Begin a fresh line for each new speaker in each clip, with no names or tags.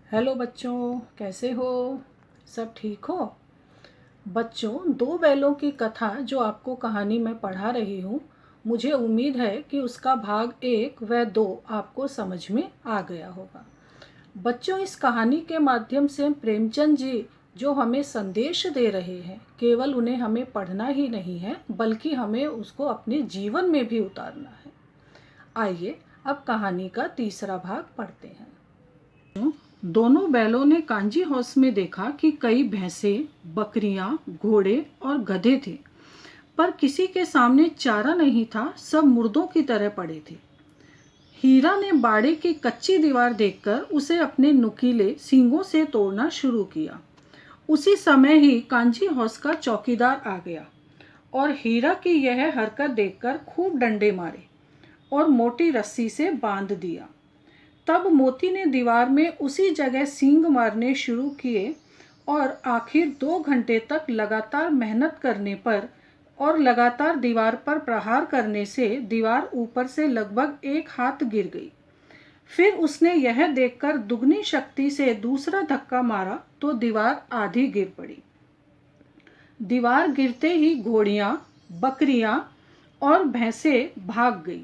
Hello बच्चों, कैसे हो? सब ठीक हो? बच्चों, दो बैलों की कथा जो आपको कहानी में पढ़ा रही हूँ, मुझे उम्मीद है कि उसका भाग 1 व 2 आपको समझ में आ गया होगा। बच्चों, इस कहानी के माध्यम से प्रेमचंद जी जो हमें संदेश दे रहे हैं, केवल उन्हें हमें पढ़ना ही नहीं है, बल्कि हमें उसको अपने जीवन में भी उतारना है। आइए अब कहानी का तीसरा भाग पढ़ते हैं। दोनों बैलों ने कांजी हाउस में देखा कि कई भैंसें, बकरियां, घोड़े और गधे थे, पर किसी के सामने चारा नहीं था। सब मुर्दों की तरह पड़े थे। हीरा ने बाड़े की कच्ची दीवार देखकर उसे अपने नुकीले सींगों से तोड़ना शुरू किया। उसी समय ही कांजी हाउस का चौकीदार आ गया और हीरा की यह हरकत देखकर खूब डंडे मारे और मोटी रस्सी से बांध दिया। तब मोती ने दीवार में उसी जगह सींग मारने शुरू किए और आखिर 2 घंटे तक लगातार मेहनत करने पर और लगातार दीवार पर प्रहार करने से दीवार ऊपर से लगभग 1 हाथ गिर गई। फिर उसने यह देखकर दुगनी शक्ति से दूसरा धक्का मारा तो दीवार आधी गिर पड़ी। दीवार गिरते ही घोड़ियां, बकरियां और भैंसें भाग गई।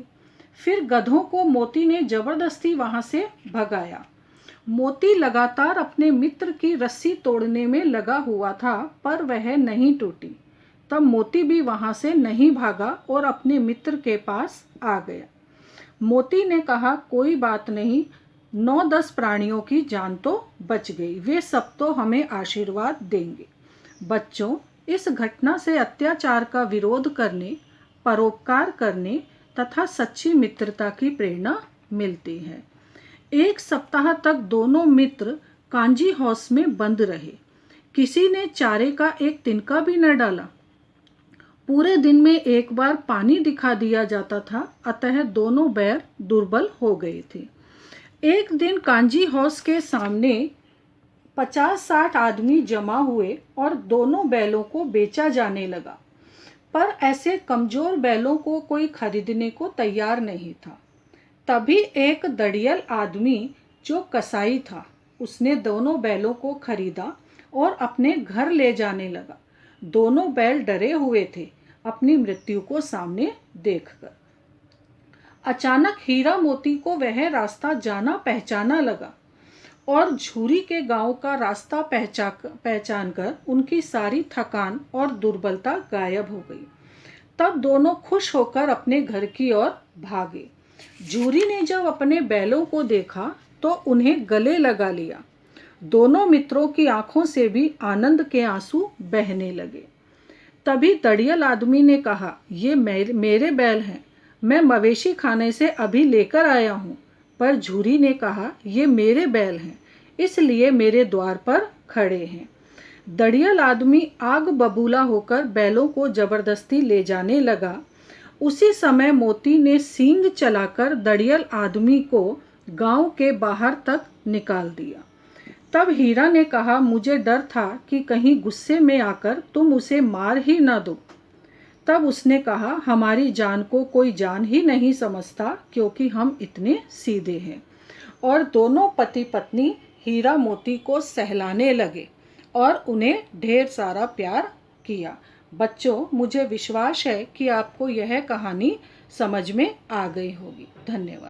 फिर गधों को मोती ने जबरदस्ती वहां से भगाया। मोती लगातार अपने मित्र की रस्सी तोड़ने में लगा हुआ था, पर वह नहीं टूटी। तब मोती भी वहां से नहीं भागा और अपने मित्र के पास आ गया। मोती ने कहा, कोई बात नहीं, 9-10 प्राणियों की जान तो बच गई, वे सब तो हमें आशीर्वाद देंगे। बच्चों, इस घटना से अत्याचार का विरोध करने, परोपकार करने तथा सच्ची मित्रता की प्रेरणा मिलती है। 1 सप्ताह तक दोनों मित्र कांजी हाउस में बंद रहे। किसी ने चारे का एक तिनका भी न डाला। पूरे दिन में एक बार पानी दिखा दिया जाता था, अतः दोनों बैल दुर्बल हो गए थे। एक दिन कांजी हाउस के सामने 50-60 आदमी जमा हुए और दोनों बैलों को बेचा जाने लगा, पर ऐसे कमजोर बैलों को कोई खरीदने को तैयार नहीं था। तभी एक दड़ियल आदमी जो कसाई था, उसने दोनों बैलों को खरीदा और अपने घर ले जाने लगा। दोनों बैल डरे हुए थे अपनी मृत्यु को सामने देखकर। अचानक हीरा मोती को वह रास्ता जाना पहचाना लगा और झूरी के गांव का रास्ता पहचानकर उनकी सारी थकान और दुर्बलता गायब हो गई। तब दोनों खुश होकर अपने घर की ओर भागे। झूरी ने जब अपने बैलों को देखा तो उन्हें गले लगा लिया। दोनों मित्रों की आंखों से भी आनंद के आंसू बहने लगे। तभी दड़ियल आदमी ने कहा, ये मेरे बैल हैं, मैं मवेशी खाने से अभी लेकर आया हूँ। पर झूरी ने कहा, ये मेरे बैल हैं, इसलिए मेरे द्वार पर खड़े हैं। दड़ियल आदमी आग बबूला होकर बैलों को जबरदस्ती ले जाने लगा। उसी समय मोती ने सींग चलाकर दड़ियल आदमी को गांव के बाहर तक निकाल दिया। तब हीरा ने कहा, मुझे डर था कि कहीं गुस्से में आकर तुम उसे मार ही न दो। तब उसने कहा, हमारी जान को कोई जान ही नहीं समझता, क्योंकि हम इतने सीधे हैं। और दोनों पति पत्नी हीरा मोती को सहलाने लगे और उन्हें ढेर सारा प्यार किया। बच्चों, मुझे विश्वास है कि आपको यह कहानी समझ में आ गई होगी। धन्यवाद।